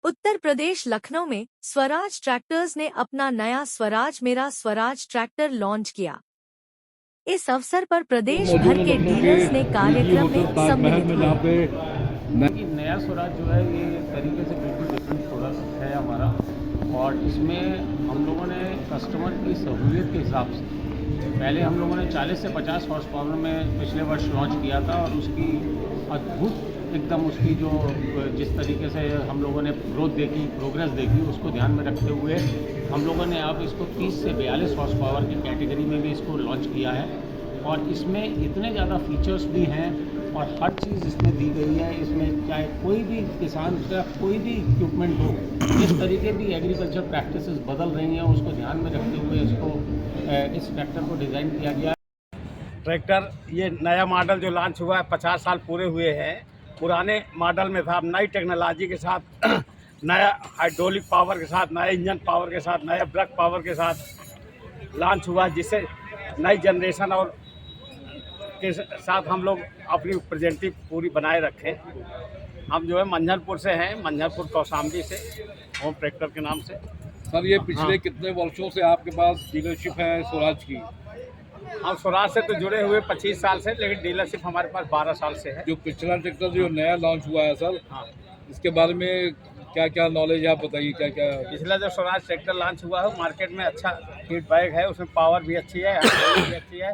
उत्तर प्रदेश लखनऊ में स्वराज ट्रैक्टर्स ने अपना नया स्वराज मेरा स्वराज ट्रैक्टर लॉन्च किया। इस अवसर पर प्रदेश भर के डीलर्स ने कार्यक्रम में सम्मिलित हुए। नया स्वराज जो है ये तरीके से बिल्कुल डिफरेंट प्रोडक्ट है हमारा, और इसमें हम लोगों ने कस्टमर की सहूलियत के हिसाब से पहले हम लोगों ने 40 से 50 हॉर्स पावर में पिछले वर्ष लॉन्च किया था, और उसकी अद्भुत एकदम उसकी जो जिस तरीके से हम लोगों ने ग्रोथ देखी, प्रोग्रेस देखी, उसको ध्यान में रखते हुए हम लोगों ने अब इसको 30 से 42 हॉर्स पावर की कैटेगरी में भी इसको लॉन्च किया है। और इसमें इतने ज़्यादा फीचर्स भी हैं और हर चीज़ इसमें दी गई है। इसमें चाहे कोई भी किसान का कोई भी इक्विपमेंट हो, जिस तरीके की एग्रीकल्चर प्रैक्टिसेस बदल रही हैं उसको ध्यान में रखते हुए इसको इस ट्रैक्टर को डिज़ाइन किया गया। ट्रैक्टर ये नया मॉडल जो लॉन्च हुआ है 50 साल पूरे हुए हैं। पुराने मॉडल में था, नई टेक्नोलॉजी के साथ नया हाइड्रोलिक पावर के साथ, नए इंजन पावर के साथ, नया ब्रेक पावर के साथ लॉन्च हुआ, जिससे नई जनरेशन और के साथ हम लोग अपनी प्रेजेंटिव पूरी बनाए रखें। हम जो है मंझनपुर से हैं, मंझनपुर कौशाम्बी से, होम ट्रैक्टर के नाम से। सर ये पिछले कितने वर्षों से आपके पास डीलरशिप है स्वराज की? हम स्वराज से तो जुड़े हुए 25 साल से, लेकिन डीलरशिप हमारे पास 12 साल से है। जो पिछला ट्रैक्टर जो नया लॉन्च हुआ है सर, हाँ, इसके बारे में क्या क्या नॉलेज है आप बताइए, क्या क्या? पिछला जो स्वराज ट्रैक्टर लॉन्च हुआ है मार्केट में अच्छा फीडबैक है, उसमें पावर भी अच्छी है, हाइड्रोलिक भी अच्छी है,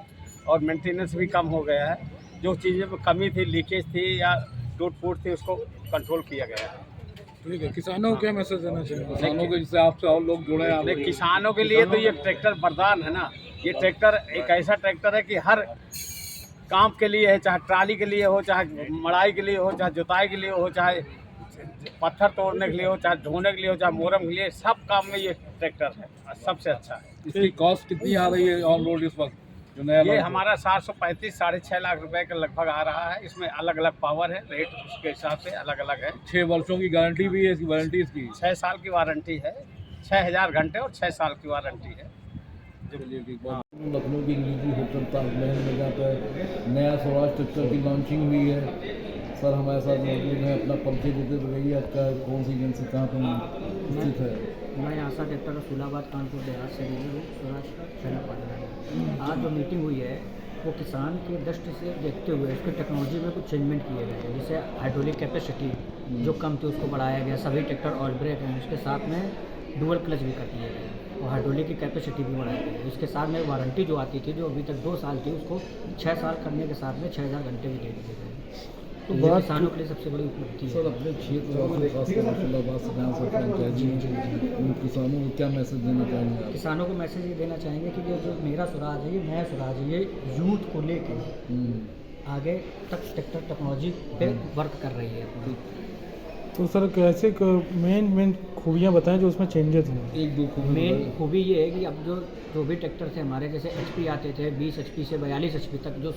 और मेंटेनेंस भी कम हो गया है। जो चीज़ें में कमी थी, लीकेज थी या टूट फूट थी, उसको कंट्रोल किया गया है। ठीक है, किसानों को क्या मैसेज देना चाहिए? किसानों के जिससे आपसे और लोग जुड़े हैं। किसानों के लिए तो ये ट्रैक्टर वरदान है ना। ये ट्रैक्टर एक ऐसा ट्रैक्टर है कि हर काम के लिए है, चाहे ट्राली के लिए हो, चाहे मड़ाई के लिए हो, चाहे जुताई के लिए हो, चाहे पत्थर तोड़ने के लिए हो, चाहे ढोने के लिए हो, चाहे मोरम के लिए, सब काम में ये ट्रैक्टर है, सबसे अच्छा है। इसकी कॉस्ट कितनी आ रही है ऑन रोड इस वक्त जो नया ये हमारा 735 6.5 लाख रुपए के लगभग आ रहा है। इसमें अलग अलग पावर है, रेट उसके हिसाब से अलग अलग है। 6 वर्षों की गारंटी भी है इसकी, वारंटी इसकी 6 साल की वारंटी है, 6000 घंटे और 6 साल की वारंटी है। लखनऊ की निजी होटल ताजमहल में जहाँ पर नया स्वराज ट्रैक्टर की लॉन्चिंग हुई है, सर हमारे साथ मौजूद है। अपना परिचय देते बताइए, आपका कौन सी एजेंसी कहाँ पर स्थित है? मैं आशा ट्रैक्टर का फुलाबाद कानपुर देहात से डीलर हूँ, स्वराज शहर पाटना। आज जो मीटिंग हुई है वो किसान के दृष्टि से देखते हुए उसकी टेक्नोलॉजी में कुछ चेंजमेंट किए गए हैं। जैसे हाइड्रोलिक कैपेसिटी जो कम थी उसको बढ़ाया गया, सभी ट्रैक्टर ऑयल ब्रेक हैं, उसके साथ में डुअल क्लच भी कर दिए गए और हाइड्रोलिक की कैपेसिटी भी बढ़ाई गई। इसके साथ में वारंटी जो आती थी, जो अभी तक 2 साल थी, उसको 6 साल करने के साथ में 6000 घंटे भी दे दिए गए। तो ये किसानों के लिए सबसे बड़ी उपलब्धि है। सर अपने क्षेत्र किसानों को क्या मैसेज देना चाहेंगे? किसानों को मैसेज ये देना चाहेंगे कि ये जो मेरा स्वराज है, ये नया स्वराज है, ये यूथ को लेके आगे तक ट्रैक्टर टेक्नोलॉजी पे वर्क कर रही है। तो सर कैसे मेन खूबियाँ बताएं जो उसमें चेंजेस हैं? एक दो मेन खूबी ये है कि अब जो भी ट्रैक्टर थे हमारे, जैसे HP आते थे 20 HP से 42 HP तक, जो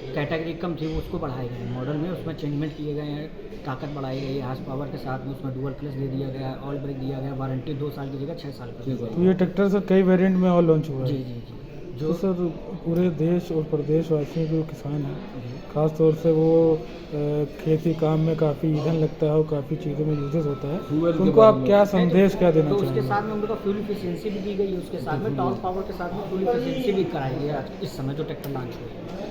कैटेगरी कम थी वो उसको बढ़ाए गए मॉडल में, उसमें चेंजमेंट किए गए हैं, ताकत बढ़ाई गई है, हार्स पावर के साथ में उसमें डुअल क्लच दे दिया गया है, ऑयल ब्रेक दिया गया, वारंटी 2 साल की जगह 6 साल की। तो ये ट्रैक्टर सर कई वेरिएंट में और लॉन्च हुआ है? जी जी जी। जो सर पूरे देश और प्रदेशवासियों के जो किसान हैं, ख़ास तौर से वो खेती काम में काफ़ी ईंधन लगता है और काफ़ी चीज़ों में यूजेस होता है, तो उनको आप क्या संदेश क्या देना तो चाहेंगे? उसके साथ में उनका फ्यूल इफिशियंसी भी दी गई है, उसके साथ में टॉर्क पावर के साथ में फ्यूल इफिशियंसी भी कराई गई है। आज इस समय जो ट्रैक्टर लॉन्च हुई है,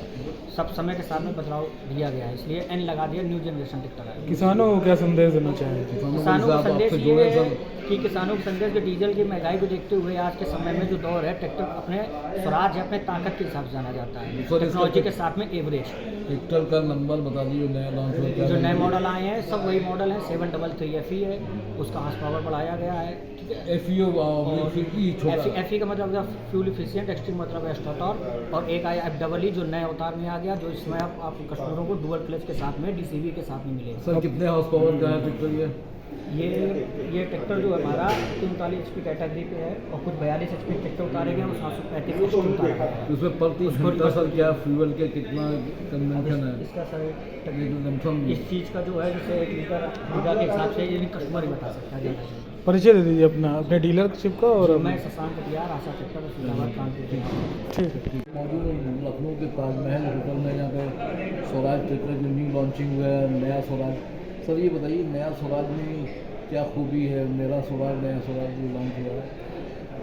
सब समय के साथ में बदलाव दिया गया है, इसलिए एन लगा दिया, न्यू जनरेशन ट्रैक्टर है। किसानों को क्या संदेश देना चाहेंगे? किसानों को संदेश ये है कि किसानों को संदेश, जो डीजल की महंगाई को देखते हुए आज के समय में जो दौर है, ट्रैक्टर अपने स्वराज है, अपने ताकत के हिसाब से जाना जाता है, टेक्नोलॉजी के साथ में एवरेज। ट्रैक्टर का नंबर बता दीजिए नया लॉन्च हुआ। जो नए मॉडल आए हैं सब वही मॉडल हैं। 733 FE है, उसका हार्स पावर बढ़ाया गया है। FE का मतलब फ्यूल इफिशिएंट, एक्सट्रीम मतलब एक्स्ट्रा टॉर्क, और एक आया FEE जो नए अवतार में आ गया, जो इसमें आप कस्टमरों को डुअल क्लच के साथ में DCV के साथ में मिलेगा। सर कितने हॉर्स पावर का है ट्रैक्टर? ये ट्रैक्टर जो है हमारा 39 HP कैटेगरी पे है, और कुछ 42 HP ट्रैक्टर उतारे गए और 735 HP उतारे गए हैं। उसमें प्रति घंटा सर क्या फ्यूल के कितना कंजम्पशन है? इसका सर इस चीज़ का जो है, जैसे 1 लीटर के हिसाब से ये कस्टमर ही बता सकता है। परिचय दे दीजिए अपने डीलरशिप का। और मैं शशांक कटियार, आशा ट्रैक्टर फुलाबाद कानपुर। ठीक है। मौजूद लखनऊ के ताजमहल होटल में, यहाँ पे स्वराज ट्रैक्टर की न्यू लॉन्चिंग हुआ है, नया स्वराज। सर ये बताइए नया स्वराज में क्या खूबी है मेरा स्वराज नया स्वराज जो लॉन्च हुआ है?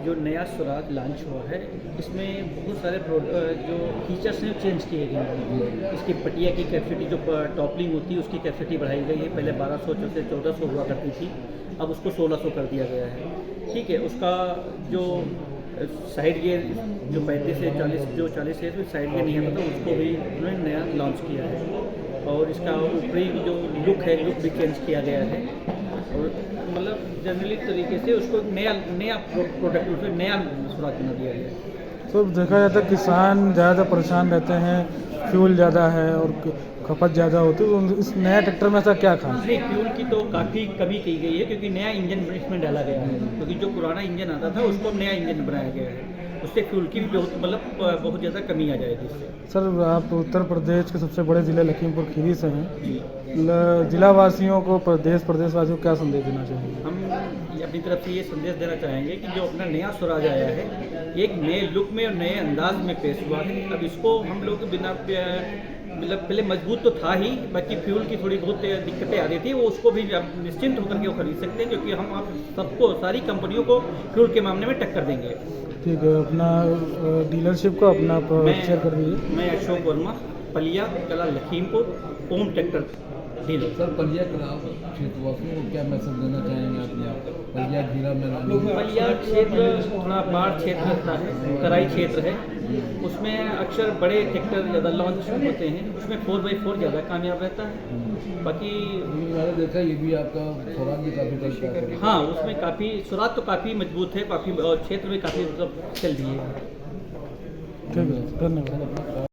जो नया स्वराज लॉन्च हुआ है इसमें बहुत सारे जो फीचर्स हैं चेंज किए गए हैं। इसकी पटिया की कैपेसिटी जो टॉपलिंग होती है उसकी कैपेसिटी बढ़ाई गई है। पहले 1200 से 1400 हुआ करती थी, अब उसको 1600 कर दिया गया है। ठीक है, उसका जो साइड गियर जो 35 से 40 जो 40 है साइड गियर नहीं आता था उसको भी उन्होंने नया लॉन्च किया है। और इसका ऊपरी जो लुक है लुक भी चेंज किया गया है। और मतलब जनरली तरीके से उसको नया प्रोडक्ट उसमें नया स्वराज बना दिया गया है। तो देखा जाता है किसान ज़्यादा परेशान रहते हैं, फ्यूल ज़्यादा है और खपत ज़्यादा होती है, तो इस नया ट्रैक्टर में ऐसा क्या खास है? नहीं, फ्यूल की तो काफ़ी कमी की गई है क्योंकि नया इंजन इसमें डाला गया है। क्योंकि जो पुराना इंजन आता था उसको नया इंजन बनाया गया है, उससे फ्यूल की भी बहुत ज़्यादा कमी आ जाएगी इससे। सर आप उत्तर प्रदेश के सबसे बड़े ज़िले लखीमपुर खीरी से हैं, जी, जिला वासियों को प्रदेशवासियों को क्या संदेश देना चाहिए? हम अपनी तरफ से ये संदेश देना चाहेंगे कि जो अपना नया स्वराज आया है एक नए लुक में और नए अंदाज में पेश हुआ है। अब इसको हम लोग बिना मतलब पहले मजबूत तो था ही, बाकी फ्यूल की थोड़ी बहुत दिक्कतें आ रही थी, वो उसको भी आप निश्चिंत होकर के वो खरीद सकते हैं क्योंकि हम आप सबको सारी कंपनियों को फ्यूल के मामले में टक्कर देंगे। ठीक है, अपना डीलरशिप को अपना शेयर कर दीजिए। मैं Ashok Verma, Paliya Kala Lakhimpur, Om tractor dealer. Sir Paliya क्लास क्षेत्रवासियों को क्या मैसेज देना चाहेंगे अपने पलिया जिला में? पलिया क्षेत्र थोड़ा बाढ़ क्षेत्र रहता है, तराई क्षेत्र है, उसमें अक्सर बड़े ट्रैक्टर ज़्यादा लॉन्च होते हैं, उसमें 4x4 ज़्यादा कामयाब रहता है। बाकी मैंने देखा ये भी आपका स्वराज भी काफ़ी चलता है। हाँ, उसमें काफ़ी स्वराज तो काफ़ी मजबूत है, काफ़ी और क्षेत्र में काफ़ी मतलब चल रही है। ठीक है, धन्यवाद।